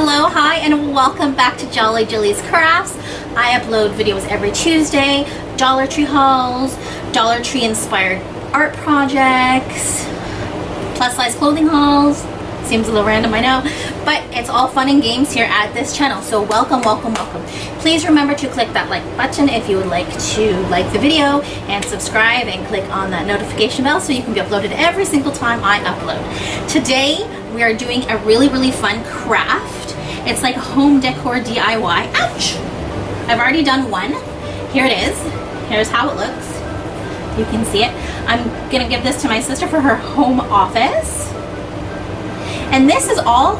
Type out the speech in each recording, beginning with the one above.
Hello, hi, and welcome back to Jolly Jilly's Crafts. I upload videos every Tuesday, Dollar Tree hauls, Dollar Tree inspired art projects, plus size clothing hauls. Seems a little random, I know, but it's all fun and games here at this channel. So welcome, welcome, welcome. Please remember to click that like button if you would like to like the video, and subscribe and click on that notification bell so you can be uploaded every single time I upload. Today we are doing a really fun craft. It's like a home decor DIY. Ouch! I've already done one. Here it is. Here's how it looks. You can see it. I'm gonna give this to my sister for her home office. And this is all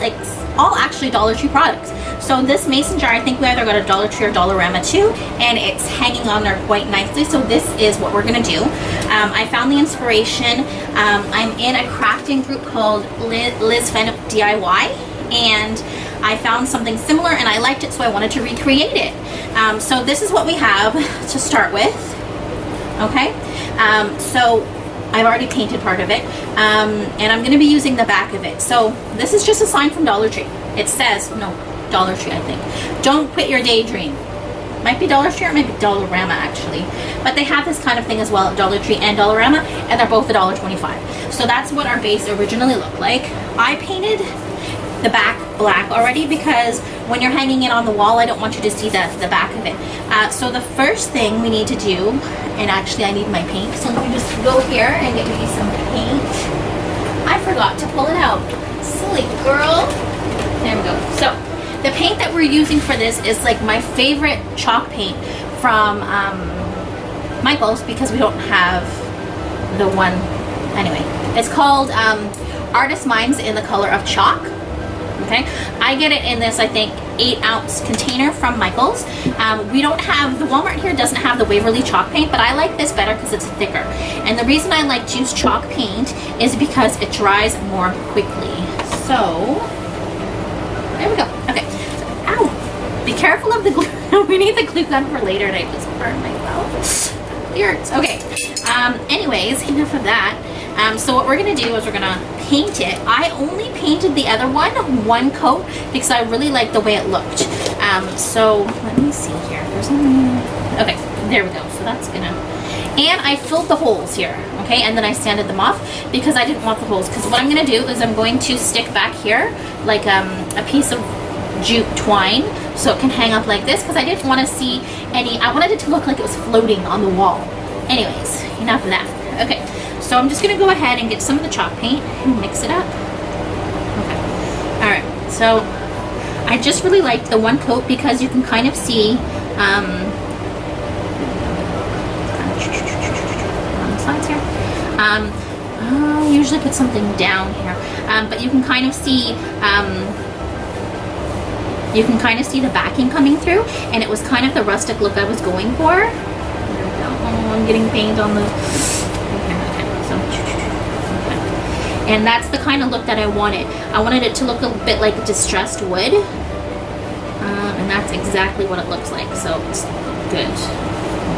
actually Dollar Tree products. So this mason jar, I think we either got a Dollar Tree or Dollarama too, and it's hanging on there quite nicely. So this is what we're gonna do. I found the inspiration. I'm in a crafting group called Liz Fenn DIY, and I found something similar and I liked it, so I wanted to recreate it. So this is what we have to start with. Okay, so I've already painted part of it, and I'm going to be using the back of it. So this is just a sign from Dollar Tree. It says, no, Dollar Tree I think, don't quit your daydream. Might be Dollar Tree or maybe Dollarama actually, but they have this kind of thing as well at Dollar Tree and Dollarama, and they're both $1.25. So that's what our base originally looked like. I painted the back black already because when you're hanging it on the wall, I don't want you to see the back of it. So the first thing we need to do, and actually I need my paint, so let me just go here and get me some paint. I forgot to pull it out. Silly girl. There we go. So the paint that we're using for this is like my favorite chalk paint from Michael's, because we don't have the one. Anyway, it's called Artist Minds in the color of chalk. Okay, I get it in this, I think, 8-ounce container from Michael's. We don't have, the Walmart here doesn't have the Waverly chalk paint, but I like this better because it's thicker. And the reason I like to use chalk paint is because it dries more quickly. So, there we go. Okay, so, ow, be careful of the glue. We need the glue gun for later, and I just burned myself. Hurts. Okay, anyways, enough of that. So what we're going to do is we're going to paint it. I only painted the other one coat because I really liked the way it looked. So let me see here. There's okay, there we go. So that's gonna, and I filled the holes here, okay, and then I sanded them off because I didn't want the holes. Because what I'm going to do is I'm going to stick back here like a piece of jute twine so it can hang up like this, because I didn't want to see any, I wanted it to look like it was floating on the wall. Anyways, enough of that. Okay. So I'm just going to go ahead and get some of the chalk paint and mix it up. Okay. Alright, so I just really liked the one coat because you can kind of see on the sides here. I usually put something down here, but you can kind of see the backing coming through, and it was kind of the rustic look I was going for. There we go. Oh, I'm getting paint on the... And that's the kind of look that I wanted. I wanted it to look a bit like distressed wood. And that's exactly what it looks like. So it's good.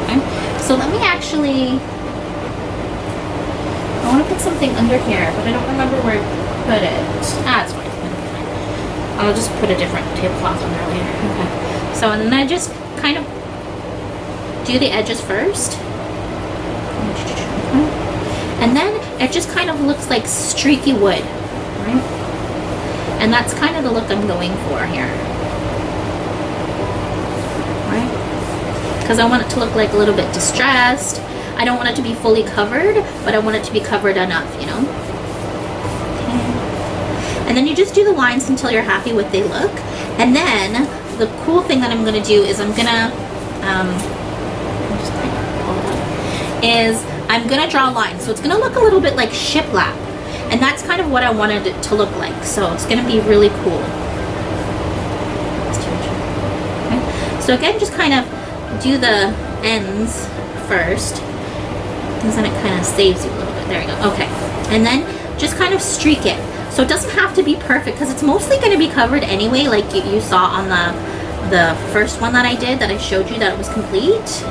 Okay. So let me actually... I want to put something under here, but I don't remember where to put it. Ah, it's fine. I'll just put a different tablecloth on there later. Okay. So and then I just kind of do the edges first. And then it just kind of looks like streaky wood, right? And that's kind of the look I'm going for here, right? Because I want it to look like a little bit distressed. I don't want it to be fully covered, but I want it to be covered enough, you know? Okay. And then you just do the lines until you're happy with they look. And then the cool thing that I'm going to do is I'm going to, I'm going to draw lines. So it's going to look a little bit like shiplap. And that's kind of what I wanted it to look like. So it's going to be really cool. Okay. So again, just kind of do the ends first, because then it kind of saves you a little bit. There we go. Okay. And then just kind of streak it. So it doesn't have to be perfect because it's mostly going to be covered anyway, like you saw on the first one that I did, that I showed you that it was complete.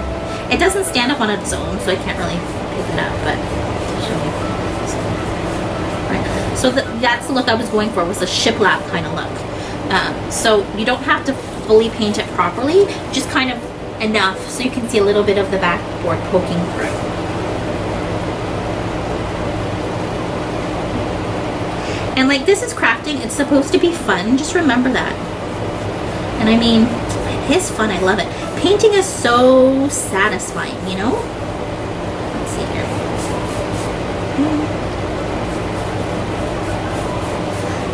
It doesn't stand up on its own, so I can't really pick it up, but I'll show you. Right. So that's the look I was going for, was a shiplap kind of look. So you don't have to fully paint it properly, just kind of enough so you can see a little bit of the backboard poking through. And like, this is crafting, it's supposed to be fun, just remember that. And I mean, it is fun, I love it. Painting is so satisfying, you know? Let's see here.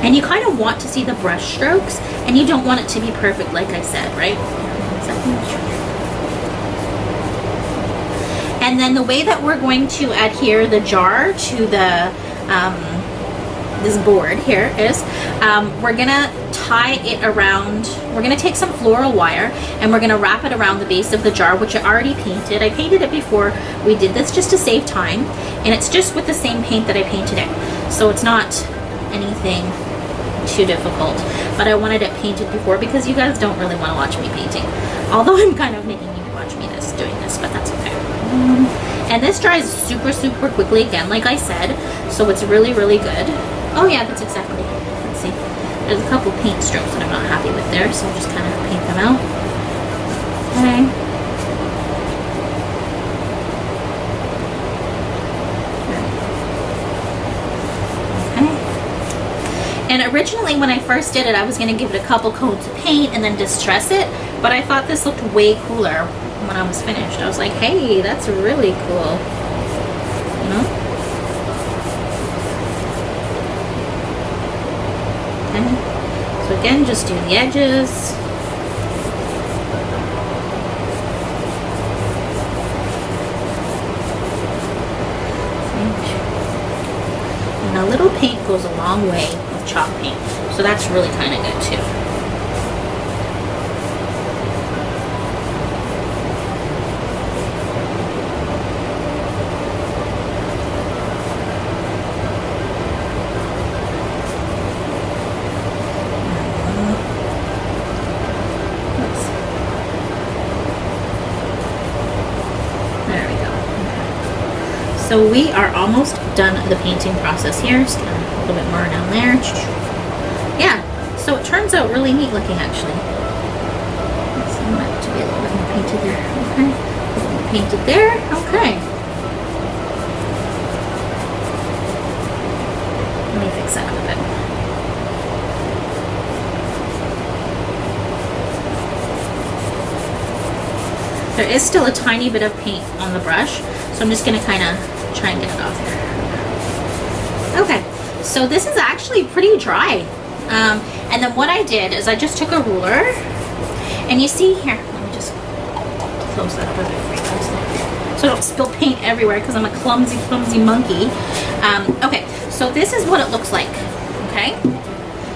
And you kind of want to see the brush strokes, and you don't want it to be perfect, like I said, right? And then the way that we're going to adhere the jar to the this board here is we're gonna tie it around. We're gonna take some floral wire and we're gonna wrap it around the base of the jar, which I already painted. I painted it before we did this just to save time, and it's just with the same paint that I painted it, so it's not anything too difficult. But I wanted it painted before because you guys don't really want to watch me painting, although I'm kind of making you watch me doing this, but that's okay. And this dries super quickly again, like I said, so it's really good. Oh yeah, that's exactly. Let's see. There's a couple paint strokes that I'm not happy with there, so I'll just kind of paint them out. Okay. And originally when I first did it, I was going to give it a couple coats of paint and then distress it, but I thought this looked way cooler when I was finished. I was like, hey, that's really cool, you know? Okay. So again, just do the edges. And a little paint goes a long way with chalk paint, so that's really kind of good too. So we are almost done the painting process here. Just gonna a little bit more down there. Yeah, so it turns out really neat looking actually. So I want it to be a little bit more painted there. Okay, a little more painted there. Okay. Let me fix that up a bit. There is still a tiny bit of paint on the brush, so I'm just going to kind of try and get it off here. Okay, so this is actually pretty dry. And then what I did is I just took a ruler, and you see here, let me just close that up a bit for you guys, so I don't spill paint everywhere because I'm a clumsy monkey. Okay, so this is what it looks like, okay?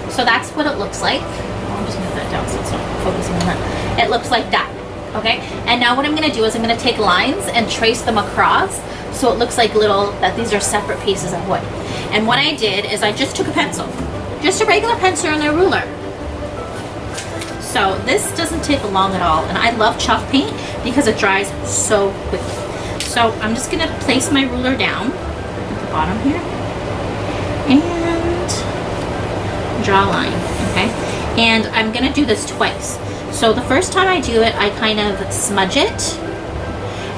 So that's what it looks like. I'll just move that down so it's not focusing on that. It looks like that. Okay, and now what I'm going to do is I'm going to take lines and trace them across so it looks like that these are separate pieces of wood. And what I did is I just took a pencil, just a regular pencil and a ruler. So this doesn't take long at all, and I love chalk paint because it dries so quickly. So I'm just going to place my ruler down at the bottom here and draw a line, okay? And I'm going to do this twice. So the first time I do it, I kind of smudge it,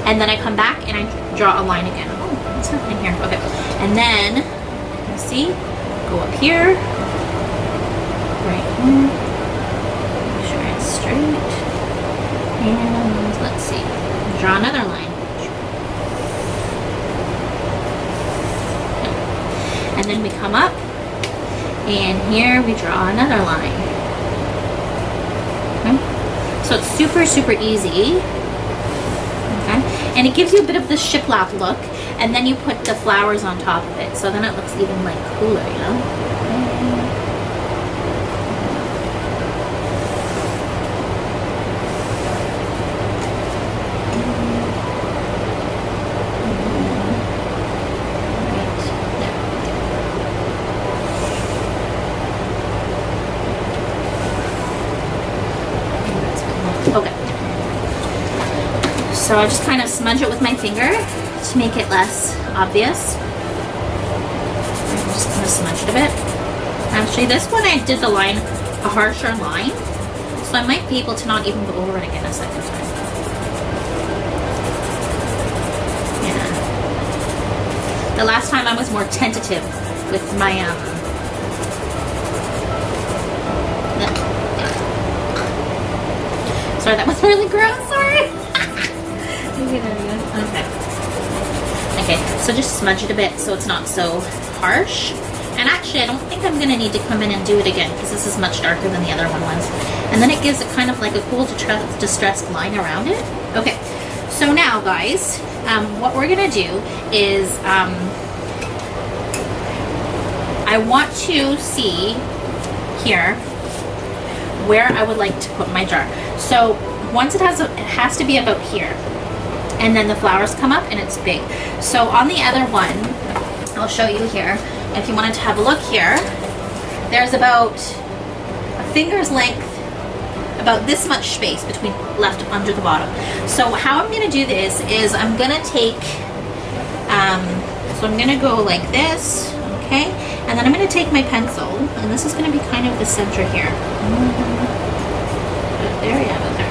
and then I come back and I draw a line again. Oh, what's happening here? Okay, and then, you see, go up here, right here, make sure it's straight, and let's see, draw another line. And then we come up, and here we draw another line. So it's super easy, okay? And it gives you a bit of the shiplap look, and then you put the flowers on top of it, so then it looks even like cooler, you know? Okay, so I just kind of smudge it with my finger to make it less obvious. I'm just going to smudge it a bit. Actually, this one I did the line a harsher line. So I might be able to not even go over it again a second time. Yeah. The last time I was more tentative with my sorry, that was really gross, sorry. Okay, there we go. Okay, so just smudge it a bit so it's not so harsh. And actually, I don't think I'm going to need to come in and do it again because this is much darker than the other one was. And then it gives it kind of like a cool distressed line around it. Okay, so now guys, what we're going to do is I want to see here where I would like to put my jar. So once it has to be about here, and then the flowers come up and it's big. So on the other one, I'll show you here. If you wanted to have a look here, there's about a finger's length, about this much space between left under the bottom. So how I'm going to do this is I'm going to take, so I'm going to go like this, okay, and then I'm going to take my pencil, and this is going to be kind of the center here. There we have it there.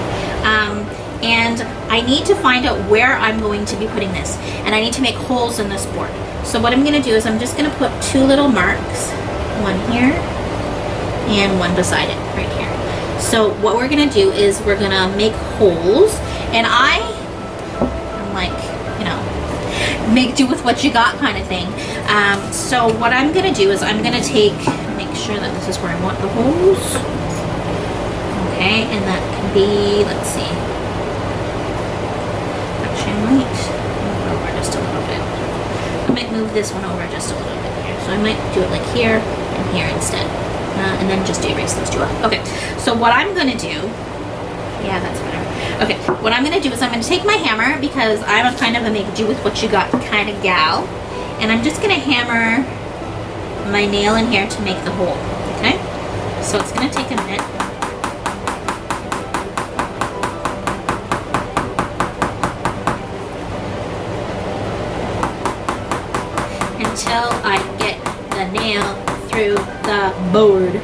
And I need to find out where I'm going to be putting this, and I need to make holes in this board. So what I'm going to do is I'm just going to put two little marks, one here and one beside it right here. So what we're going to do is we're going to make holes, and I'm like, you know, make do with what you got kind of thing. So what I'm going to do is I'm going to make sure that this is where I want the holes. Okay, and that can be, let's see. Actually, I might move it over just a little bit. I might move this one over just a little bit here. So I might do it like here and here instead. And then just erase those two up. Okay, so what I'm going to do, yeah, that's better. Okay, what I'm going to do is I'm going to take my hammer, because I'm a kind of a make do with what you got kind of gal. And I'm just going to hammer my nail in here to make the hole. Okay, so it's going to take a minute. Until I get the nail through the board.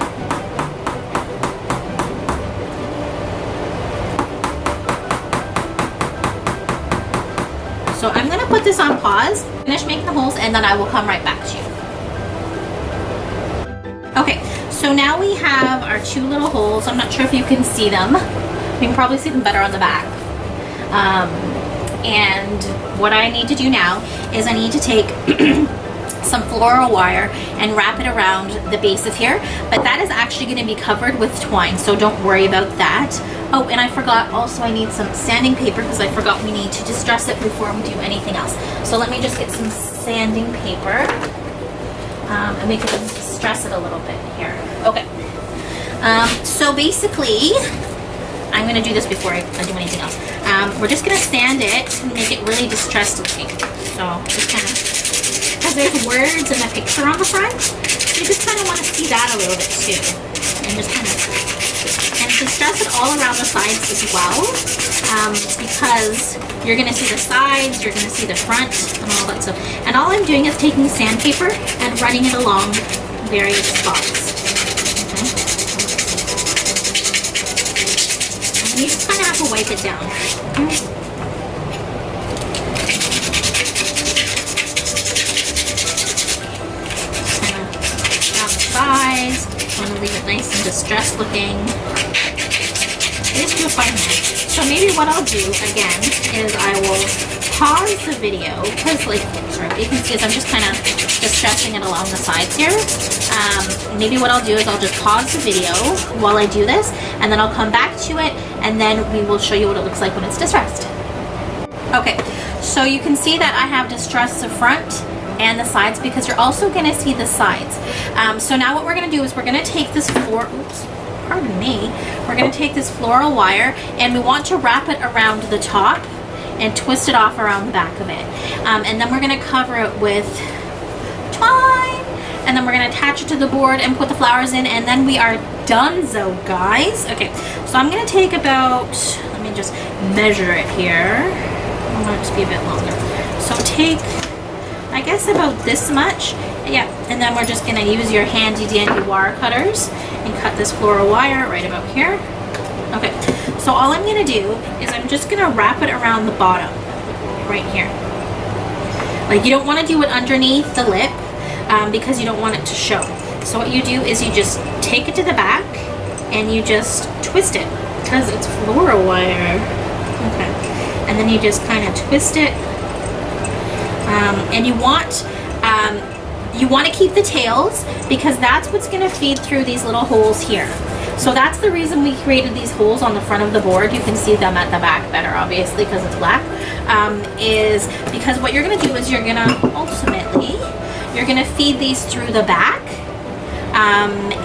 So I'm going to put this on pause, finish making the holes, and then I will come right back to you. Okay, so now we have our two little holes. I'm not sure if you can see them. You can probably see them better on the back. And what I need to do now is I need to take some floral wire and wrap it around the base of here, but that is actually going to be covered with twine, so don't worry about that. Oh, and I forgot also I need some sanding paper, because I forgot we need to distress it before we do anything else. So let me just get some sanding paper, and we can distress it a little bit here. Okay, so basically I'm going to do this before I do anything else. We're just going to sand it and make it really distressed looking. So just kind of, because there's words and a picture on the front, you just kind of want to see that a little bit too. And just kind of, and distress it all around the sides as well, because you're going to see the sides, you're going to see the front, and all that stuff. And all I'm doing is taking sandpaper and running it along various spots. Okay. And you just kind of have to wipe it down. Okay. Sides. Want to leave it nice and distressed looking. Just do a fine hand. So maybe what I'll do again is I will pause the video, because like you can see I'm just kind of distressing it along the sides here. Maybe what I'll do is I'll just pause the video while I do this, and then I'll come back to it, and then we will show you what it looks like when it's distressed. Okay, so you can see that I have distressed the front and the sides, because you're also going to see the sides. So now what we're going to do is we're going to take this we're going to take this floral wire, and we want to wrap it around the top and twist it off around the back of it. And then we're going to cover it with twine, and then we're going to attach it to the board and put the flowers in, and then we are donezo, guys. Okay, so I'm going to take about, let me just measure it here. I want it to be a bit longer. So take, I guess, about this much, Yeah, and then we're just gonna use your handy dandy wire cutters and cut this floral wire right about here. Okay, so all I'm gonna do is I'm just gonna wrap it around the bottom, right here. Like, you don't wanna do it underneath the lip because you don't want it to show. So what you do is you just take it to the back and you just twist it because it's floral wire. Okay, and then you just kind of twist it. And you want to keep the tails because that's what's going to feed through these little holes here. So that's the reason we created these holes on the front of the board. You can see them at the back better, obviously, because it's black. Is because what you're going to do is you're going to feed these through the back.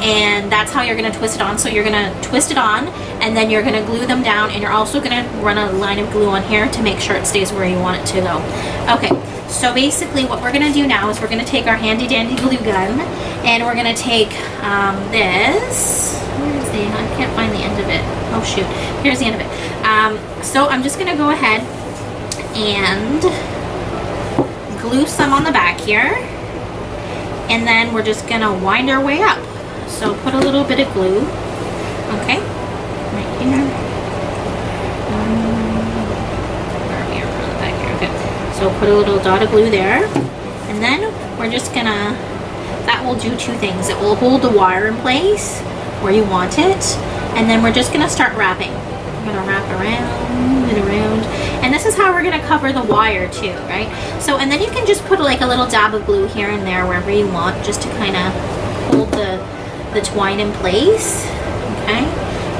And that's how you're going to twist it on. So you're going to twist it on and then you're going to glue them down, and you're also going to run a line of glue on here to make sure it stays where you want it to go. Okay, so basically what we're going to do now is we're going to take our handy dandy glue gun and we're going to take this. Where is the, I can't find the end of it. Oh shoot, here's the end of it. So I'm just going to go ahead and glue some on the back here. And then we're just gonna wind our way up. So put a little bit of glue, okay, right here. Back here, okay. So put a little dot of glue there, and then we're just gonna, that will do two things. It will hold the wire in place where you want it, and then we're just gonna start wrapping. I'm gonna wrap around and around, and this is how we're gonna cover the wire too, right? So, and then you can just put like a little dab of glue here and there wherever you want, just to kind of hold the twine in place, okay?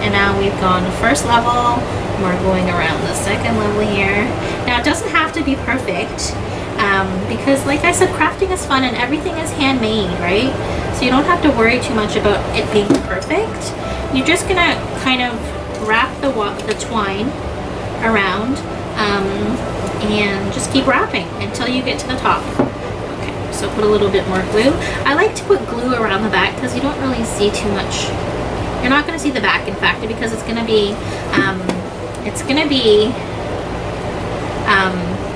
And now we've gone the first level, we're going around the second level here. Now it doesn't have to be perfect, because like I said, crafting is fun and everything is handmade, right? So you don't have to worry too much about it being perfect. You're just gonna kind of wrap the twine around and just keep wrapping until you get to the top. Okay, so put a little bit more glue. I like to put glue around the back because you don't really see too much. You're not going to see the back, in fact, because it's going to be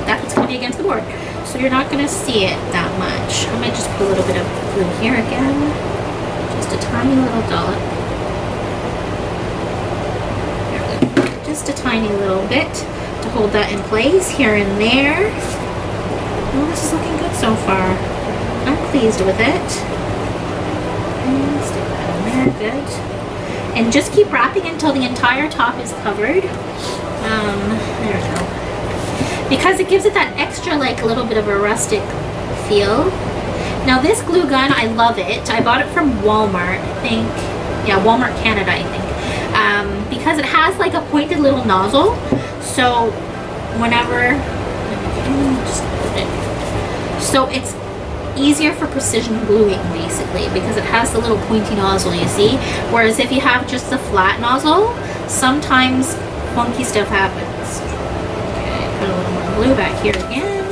that's what's going to be against the board. So you're not going to see it that much. I might just put a little bit of glue here again, just a tiny little dollop. Just a tiny little bit to hold that in place here and there. Well, this is looking good so far. I'm pleased with it. And stick that in there, good. And just keep wrapping until the entire top is covered. There we go. Because it gives it that extra, like, a little bit of a rustic feel. Now this glue gun, I love it. I bought it from Walmart, I think. Yeah, Walmart Canada, I think. Because it has like a pointed little nozzle, so whenever, so it's easier for precision gluing basically because it has the little pointy nozzle, you see, whereas if you have just the flat nozzle, sometimes funky stuff happens. Okay, put a little more glue back here again,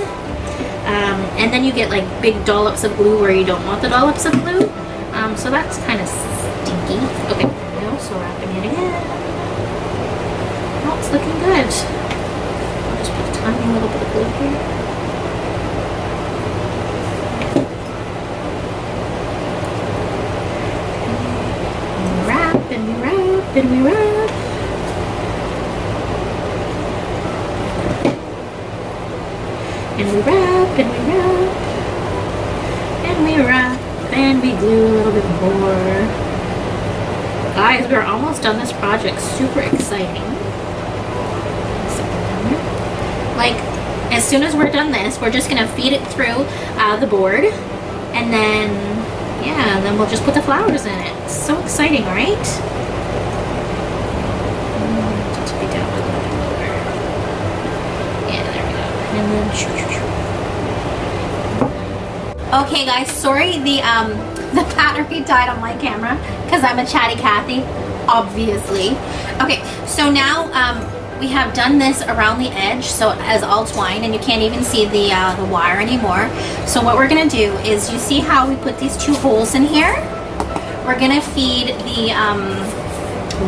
and then you get like big dollops of glue where you don't want the dollops of glue, so that's kind of stinky. Okay, so wrapping it again. Oh, it's looking good. I'll just put a tiny little bit of glue here. And we wrap, and we wrap, and we wrap. And we wrap, and we wrap. And we wrap, and we glue a little bit more. Guys, we're almost done this project. Super exciting. Like, as soon as we're done this, we're just gonna feed it through the board, and then, yeah, and then we'll just put the flowers in it. So exciting, right? Just be down a little bit lower. Yeah, there we go. And then okay, guys, sorry the battery died on my camera because I'm a chatty Cathy, obviously. Okay, so now we have done this around the edge, so as all twine, and you can't even see the wire anymore. So what we're gonna do is, you see how we put these two holes in here? We're gonna feed the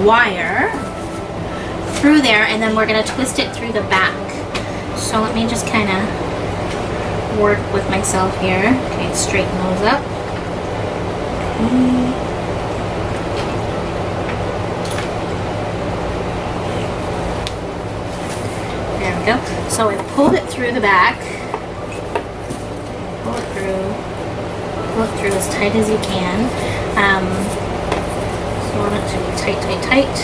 wire through there, and then we're gonna twist it through the back. So let me just kind of work with myself here. Okay, straighten those up. Okay. There we go. So I pulled it through the back. Pull it through as tight as you can. So I want it to be tight, tight, tight.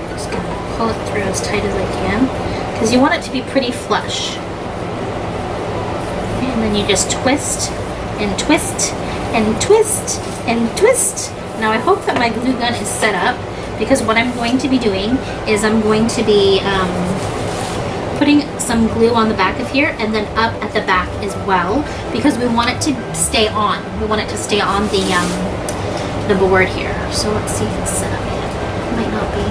Just gonna pull it through as tight as I can, because you want it to be pretty flush. And then you just twist and twist and twist and twist. Now I hope that my glue gun is set up, because what I'm going to be doing is I'm going to be putting some glue on the back of here and then up at the back as well, because we want it to stay on. We want it to stay on the board here. So let's see if it's set up yet. It might not be.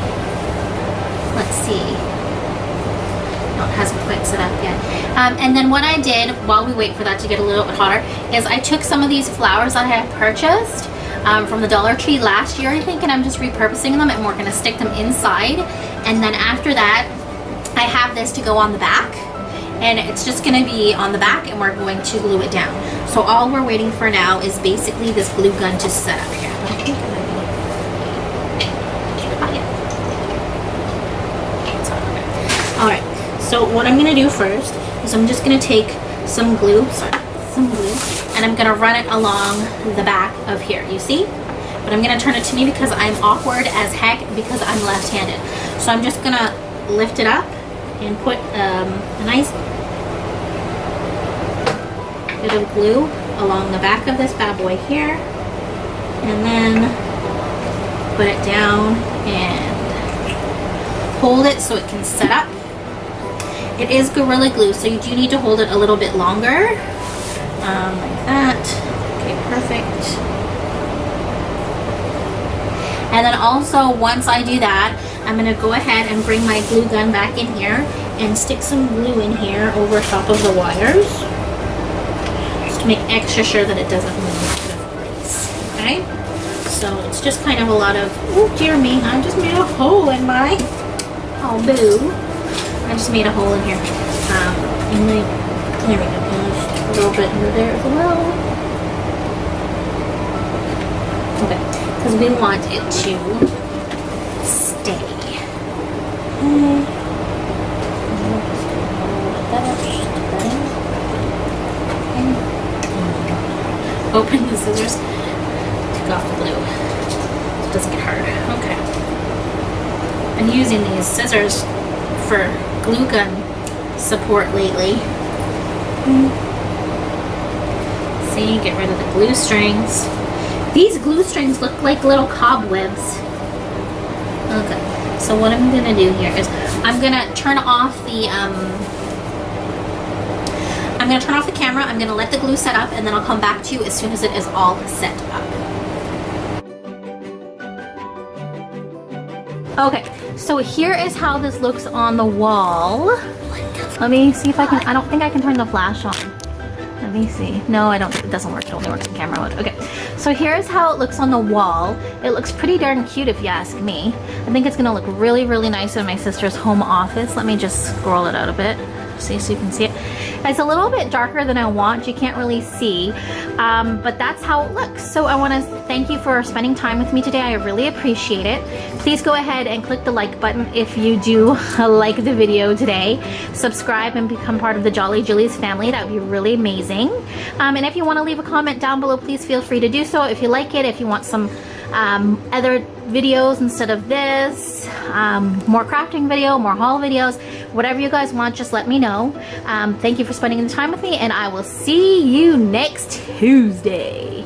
Let's see. No, it hasn't quite set up yet. And then what I did while we wait for that to get a little bit hotter is I took some of these flowers that I had purchased from the Dollar Tree last year, I think, and I'm just repurposing them, and we're going to stick them inside. And then after that, I have this to go on the back, and it's just going to be on the back, and we're going to glue it down. So all we're waiting for now is basically this glue gun to set up here. But I think it might be. All right. So what I'm going to do first is I'm just going to take some glue, and I'm going to run it along the back of here. You see? But I'm going to turn it to me because I'm awkward as heck because I'm left-handed. So I'm just going to lift it up and put a nice bit of glue along the back of this bad boy here, and then put it down and hold it so it can set up. It is Gorilla Glue, so you do need to hold it a little bit longer, like that. Okay, perfect. And then also, once I do that, I'm going to go ahead and bring my glue gun back in here and stick some glue in here over top of the wires, just to make extra sure that it doesn't move out of place. Okay? So it's just kind of a lot of, oh dear me, I just made a hole in my, oh boo. I just made a hole in here. And there we go, just a little bit under there as well. Okay, because we want it to stay. Open the scissors, take off the glue so it doesn't get hard. Okay. I'm using these scissors for glue gun support lately. See, get rid of the glue strings. These glue strings look like little cobwebs. Okay, so what I'm gonna do here is I'm gonna turn off the camera. I'm gonna let the glue set up, and then I'll come back to you as soon as it is all set up. Okay, so here is how this looks on the wall. Let me see if I can, I don't think I can turn the flash on. Let me see. No, I don't, it doesn't work. It only works in camera mode. Okay, so here's how it looks on the wall. It looks pretty darn cute if you ask me. I think it's gonna look really, really nice in my sister's home office. Let me just scroll it out a bit, see so you can see it. It's a little bit darker than I want. You can't really see, but that's how it looks. So I want to thank you for spending time with me today. I really appreciate it. Please go ahead and click the like button if you do like the video today. Subscribe and become part of the Jolly Jillies family. That would be really amazing. And if you want to leave a comment down below, please feel free to do so. If you like it, if you want some other videos instead of this, more crafting video, more haul videos, whatever you guys want, just let me know. Thank you for spending the time with me, and I will see you next Tuesday.